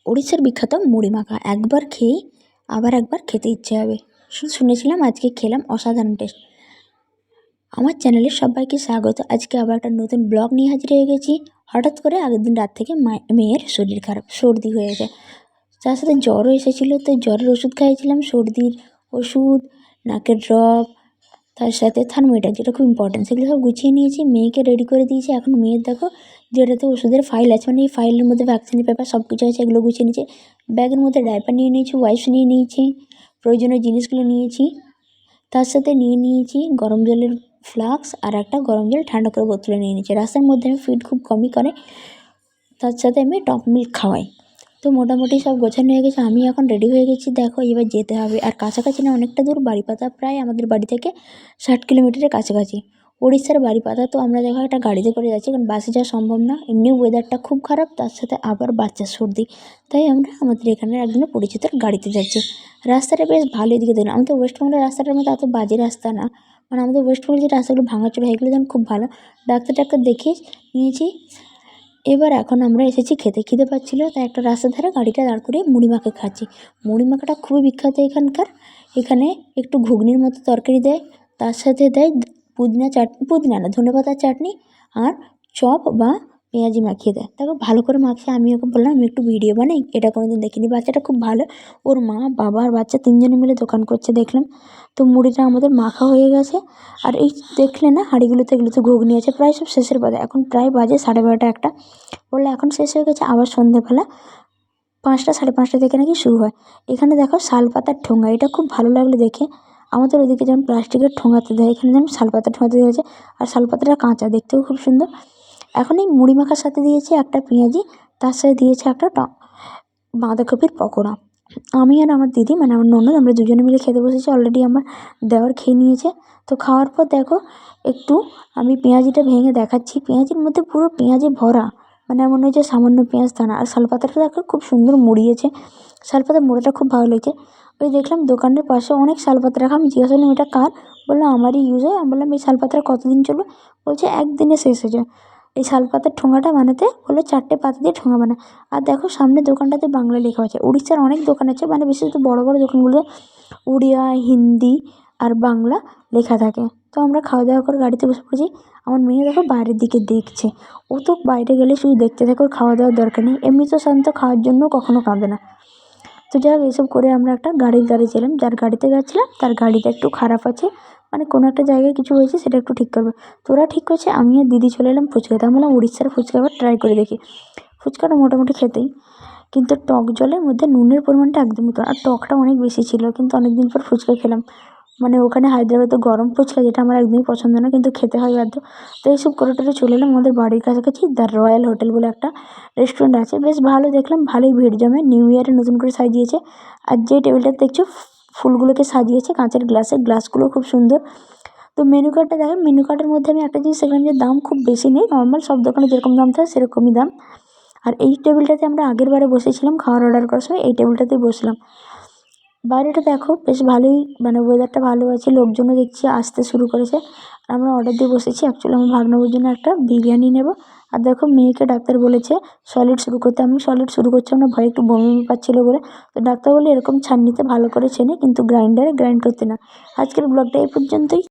উড়িষ্যার বিখ্যাত মুড়ি মাখা একবার খেয়েই আবার একবার খেতে ইচ্ছে হবে। শুনেছিলাম, আজকে খেলাম, অসাধারণ টেস্ট। আমার চ্যানেলে সবাইকে স্বাগত। আজকে আবার একটা নতুন ব্লগ নিয়ে হাজির হয়ে গেছি। হঠাৎ করে আগের দিন রাত থেকে মেয়ের শরীর খারাপ, সর্দি হয়েছে, তার সাথে জ্বরও এসেছিলো। তো জ্বরের ওষুধ খাইয়েছিলাম, সর্দির ওষুধ, নাকের ড্রপ, তার সাথে থার্মোমিটার, যেটা খুব ইম্পর্টেন্ট, সেগুলো সব গুছিয়ে নিয়েছি। মেয়েকে রেডি করে দিয়েছি। এখন মেয়ের দেখো যেটাতে ওষুধের ফাইল আছে, মানে এই ফাইলের মধ্যে ভ্যাকসিনের পেপার সব কিছু আছে, এগুলো গুছিয়ে নিয়েছি। ব্যাগের মধ্যে ডাইপার নিয়ে নিয়েছি, ওয়াইপস নিয়ে নিয়েছি, প্রয়োজনীয় জিনিসগুলো নিয়েছি। তার সাথে নিয়ে নিয়েছি গরম জলের ফ্লাক্স, আর একটা গরম জল ঠান্ডা করে বোতলে নিয়ে নিয়েছি। রাস্তার মধ্যে আমি ফিড খুব কমই করে, তার সাথে আমি টপ মিল্ক খাওয়াই। তো মোটামুটি সব গোছানো হয়ে গেছে, আমি এখন রেডি হয়ে গেছি। দেখো এবার যেতে হবে, আর কাছাকাছি না, অনেকটা দূর। বাড়িপাতা প্রায় আমাদের বাড়ি থেকে 60 কিলোমিটারের কাছাকাছি উড়িষ্যার বাড়িপাতা। তো আমরা দেখো একটা গাড়িতে করে যাচ্ছি, কারণ বাসে যাওয়া সম্ভব না, এমনি ওয়েদারটা খুব খারাপ, তার সাথে আবার বাচ্চার সর্দি, তাই আমরা আমাদের এখানের একদিনের পরিচিত গাড়িতে যাচ্ছি। রাস্তাটা বেশ ভালো, এদিকে দেখলাম। আমাদের ওয়েস্টবেঙ্গলের রাস্তাটার মধ্যে এত বাজে রাস্তা না, মানে আমাদের ওয়েস্টবেঙ্গলের যে রাস্তাগুলো ভাঙাচোরা, এগুলো যেন খুব ভালো। ডাক্তার দেখিয়ে নিয়েছি। এবার এখন আমরা এসেছি খেতে, খিদে পাচ্ছিলো, তাই একটা রাস্তার ধারে গাড়িটা দাঁড় করিয়ে মুড়ি মাখা খাচ্ছি। মুড়ি মাখাটা খুবই বিখ্যাত এখানকার। এখানে একটু ঘুগনির মতো তরকারি দেয়, তার সাথে দেয় পুদিনা না, ধনেপাতার চাটনি, আর চপ বা পেঁয়াজি মাখিয়ে দেয়। তারপর ভালো করে মাখিয়ে আমি ওকে বললাম আমি একটু ভিডিও বানাই, এটা কোনোদিন দেখিনি। বাচ্চাটা খুব ভালো, ওর মা, বাবা আর বাচ্চা 3 জনে মিলে দোকান করছে দেখলাম। তো মুড়িটা আমাদের মাখা হয়ে গেছে, আর এই দেখলে না হাঁড়িগুলোতে, এগুলোতে ঘুগনি আছে, প্রায় সব শেষের পথে। এখন প্রায় বাজে 12:30 একটা, বললো এখন শেষ হয়ে গেছে। আবার সন্ধেবেলা 5টা 5:30 থেকে নাকি শুরু হয়। এখানে দেখো শালপাতার ঠোঙা, এটা খুব ভালো লাগলো দেখে। আমাদের ওদিকে যেমন প্লাস্টিকের ঠোঙাতে দেয়, এখানে যেমন শালপাতার ঠোঙাতে দিয়েছে, আর শালপাতাটা কাঁচা, দেখতেও খুব সুন্দর। এখন এই মুড়ি মাখার সাথে দিয়েছে একটা পেঁয়াজি, তার সাথে দিয়েছে একটা বাঁধাকপির পকোড়া। আমি আর আমার দিদি, মানে আমার ননদ, আমরা দুজনে মিলে খেতে বসেছি। অলরেডি আমার দেওর খেয়ে নিয়েছে। তো খাওয়ার পর দেখো একটু আমি পেঁয়াজিটা ভেঙে দেখাচ্ছি। পেঁয়াজির মধ্যে পুরো পেঁয়াজে ভরা, মানে মনে হচ্ছে সামান্য পেঁয়াজ তা না। আর শালপাতাটা দেখো খুব সুন্দর মুড়িয়েছে, শালপাতার মোড়াটা খুব ভালো লেগেছে। ওই দেখলাম দোকানের পাশে অনেক শালপাতা রাখা, আমি জিজ্ঞাসা করলাম এটা কার, বললাম আমারই ইউজ হয়। আমি বললাম এই শালপাতাটা কতদিন চলবে, বলছে একদিনে শেষ হয়ে যায়। এই শালপাতার ঠোঙাটা বানাতে হলো 4টে পাতা দিয়ে ঠোঙা বানায়। আর দেখো সামনে দোকানটাতে বাংলা লেখা আছে। উড়িষ্যার অনেক দোকান আছে, মানে বিশেষত বড় বড় দোকানগুলোতে উড়িয়া, হিন্দি আর বাংলা লেখা থাকে। তো আমরা খাওয়া দাওয়া করে গাড়িতে বসে পড়েছি। আমার মেয়ে দেখো বাইরের দিকে দেখছে, ও তো বাইরে গেলে শুধু দেখতে থাকে, ওর খাওয়া দাওয়ার দরকার নেই। এমনি তো শান্ত, খাওয়ার জন্য কখনো কাঁদে না। তো যাই হোক, এইসব করে আমরা একটা গাড়ির ছিলাম, যার গাড়িতে যাচ্ছিলাম তার গাড়িটা একটু খারাপ আছে, মানে কোনো একটা জায়গায় কিছু হয়েছে, সেটা একটু ঠিক করবে। তো ওরা ঠিক করছে, আমি আর দিদি চলে এলাম ফুচকা খেতে। আমি বললাম উড়িষ্যার ফুচকা এবার ট্রাই করে দেখি। ফুচকাটা মোটামুটি খেতেই, কিন্তু টক জলের মধ্যে নুনের পরিমাণটা একদমই কম, আর টকটা অনেক বেশি ছিল। কিন্তু অনেকদিন পর ফুচকা খেলাম, মানে ওখানে হায়দ্রাবাদে গরম ফুচকা, যেটা আমার একদমই পছন্দ না, কিন্তু খেতে হয় বাধ্য। তো এইসব করে টোরে চলে এলাম আমাদের বাড়ির কাছাকাছি। দ্য রয়্যাল হোটেল বলে একটা রেস্টুরেন্ট আছে, বেশ ভালো। দেখলাম ভালোই ভিড় জমে, নিউ ইয়ারে নতুন করে সাজিয়েছে। আর যে টেবিলটা দেখছো ফুলগুলোকে সাজিয়েছে, কাঁচের গ্লাসগুলো খুব সুন্দর। তো মেনু কার্ডটা দেখেন, মেনু কার্ডের মধ্যে আমি একটা জিনিস দেখলাম যে দাম খুব বেশি নেই, নর্মাল সব দোকানে যেরকম দাম থাকে সেরকমই দাম। আর এই টেবিলটাতে আমরা আগের বারে বসেছিলাম খাওয়ার অর্ডার করার সময়, এই টেবিলটাতেই বসলাম। বাইরেটা দেখো বেশ ভালোই, মানে ওয়েদারটা ভালো আছে, লোকজনও দেখছি আসতে শুরু করেছে। আর আমরা অর্ডার দিয়ে বসেছি। অ্যাকচুয়ালি আমার ভাগনাবুর জন্য একটা বিরিয়ানি নেব। আর দেখো মেয়েকে ডাক্তার বলেছে সলিড শুরু করতে। আমি সলিড শুরু করছিলাম না, ভয়ে একটু বমি পাচ্ছিলো বলে। তো ডাক্তার বলে এরকম ছাঁকনিতে ভালো করে ছেনে, কিন্তু গ্রাইন্ডারে গ্রাইন্ড করতে না। আজকের ব্লগটা এই পর্যন্তই।